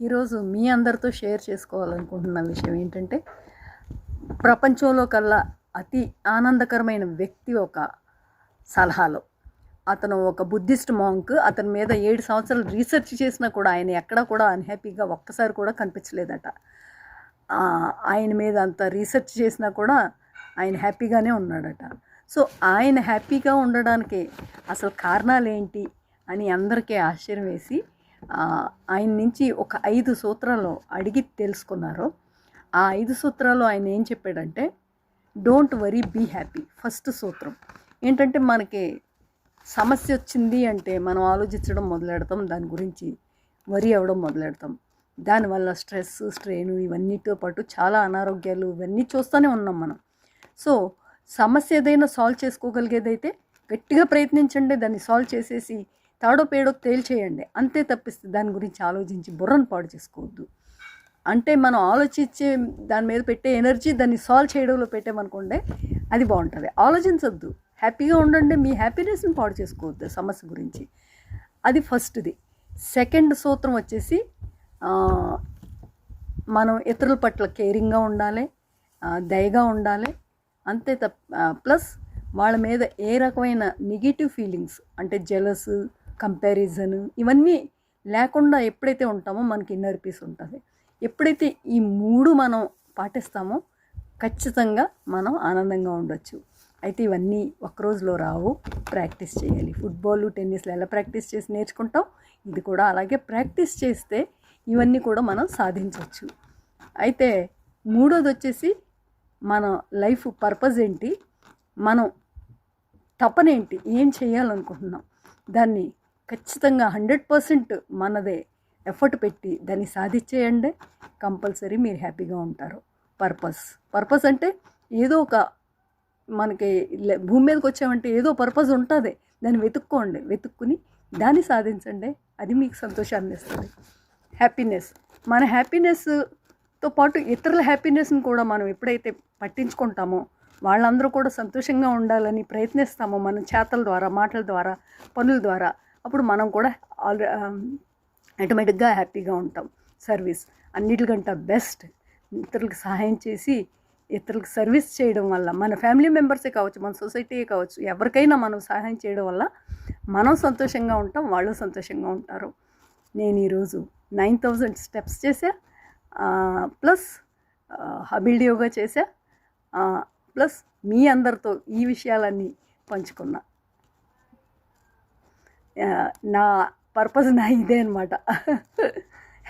ఈరోజు మీ అందరితో షేర్ చేసుకోవాలనుకుంటున్న విషయం ఏంటంటే, ప్రపంచంలో కల్లా అతి ఆనందకరమైన వ్యక్తి ఒక సలహాలో. అతను ఒక బుద్ధిస్ట్ మాంక్. అతని మీద 7 సంవత్సరాలు రీసెర్చ్ చేసినా కూడా ఆయన ఎక్కడా కూడా అన్‌హ్యాపీగా ఒక్కసారి కూడా కనిపించలేదట. ఆయన మీద అంత రీసెర్చ్ చేసినా కూడా ఆయన హ్యాపీగానే ఉన్నాడట. సో ఆయన హ్యాపీగా ఉండడానికి అసలు కారణాలేంటి అని అందరికీ ఆశ్చర్యం వేసి ఆయన నుంచి ఒక 5 సూత్రాలు అడిగి తెలుసుకున్నారు. ఆ 5 సూత్రాలు ఆయన ఏం చెప్పాడంటే, don't worry be happy. First సూత్రం ఏంటంటే, మనకి సమస్య వచ్చింది అంటే మనం ఆలోచించడం మొదలెడతాం, దాని గురించి వరీ అవ్వడం మొదలెడతాం. దానివల్ల స్ట్రెస్, స్ట్రెయిన్ ఇవన్నీతో పాటు చాలా అనారోగ్యాలు ఇవన్నీ చూస్తూనే ఉన్నాం మనం. సో సమస్య ఏదైనా సాల్వ్ చేసుకోగలిగేదైతే గట్టిగా ప్రయత్నించండి, దాన్ని సాల్వ్ చేసేసి తాడో పేడో తేల్చేయండి. అంతే తప్పిస్తే దాని గురించి ఆలోచించి బుర్రను పాడు చేసుకోవద్దు. అంటే మనం ఆలోచించే దాని మీద పెట్టే ఎనర్జీ దాన్ని సాల్వ్ చేయడంలో పెట్టామనుకోండి, అది బాగుంటుంది. ఆలోచించొద్దు, హ్యాపీగా ఉండండి. మీ హ్యాపీనెస్ని పాడు చేసుకోవద్దు సమస్య గురించి. అది ఫస్ట్ది. సెకండ్ సూత్రం వచ్చేసి, మనం ఇతరుల పట్ల కేరింగ్గా ఉండాలి, దయగా ఉండాలి. అంతే ప్లస్ వాళ్ళ మీద ఏ రకమైన నెగిటివ్ ఫీలింగ్స్ అంటే జెలస్, కంపారిజన్ ఇవన్నీ లేకుండా ఎప్పుడైతే ఉంటామో మనకి ఇన్నర్ పీస్ ఉంటుంది. ఎప్పుడైతే ఈ 3 మనం పాటిస్తామో ఖచ్చితంగా మనం ఆనందంగా ఉండొచ్చు. అయితే ఇవన్నీ ఒక్క రోజులో రావు, ప్రాక్టీస్ చేయాలి. ఫుట్బాల్, టెన్నిస్లో ఎలా ప్రాక్టీస్ చేసి నేర్చుకుంటాం, ఇది కూడా అలాగే ప్రాక్టీస్ చేస్తే ఇవన్నీ కూడా మనం సాధించవచ్చు. అయితే మూడోది వచ్చేసి, మన లైఫ్ పర్పస్ ఏంటి, మనం తపనేంటి, ఏం చేయాలనుకుంటున్నాం, దాన్ని ఖచ్చితంగా 100% మనదే ఎఫర్ట్ పెట్టి దాన్ని సాధించేయండి. కంపల్సరీ మీరు హ్యాపీగా ఉంటారు. పర్పస్ అంటే ఏదో ఒక, మనకి భూమి మీదకి వచ్చామంటే ఏదో పర్పస్ ఉంటుంది, దాన్ని వెతుక్కుని దాన్ని సాధించండి. అది మీకు సంతోషాన్ని ఇస్తుంది. హ్యాపీనెస్, మన హ్యాపీనెస్తో పాటు ఇతరుల హ్యాపీనెస్ని కూడా మనం ఎప్పుడైతే పట్టించుకుంటామో, వాళ్ళందరూ కూడా సంతోషంగా ఉండాలని ప్రయత్నిస్తామో మన చేతల ద్వారా, మాటల ద్వారా, పనుల ద్వారా, అప్పుడు మనం కూడా ఆటోమేటిక్గా హ్యాపీగా ఉంటాం. సర్వీస్ అన్నిటికంటే బెస్ట్. ఇతరులకు సహాయం చేసి ఇతరులకు సర్వీస్ చేయడం వల్ల, మన ఫ్యామిలీ మెంబర్సే కావచ్చు, మన సొసైటీయే కావచ్చు, ఎవరికైనా మనం సహాయం చేయడం వల్ల మనం సంతోషంగా ఉంటాం, వాళ్ళు సంతోషంగా ఉంటారు. నేను ఈరోజు 9000 స్టెప్స్ చేశా, ప్లస్ హబిల్డ్ యోగా చేశా, ప్లస్ మీ అందరితో ఈ విషయాలన్నీ పంచుకున్నా. నా పర్పస్ ఇదే అనమాట.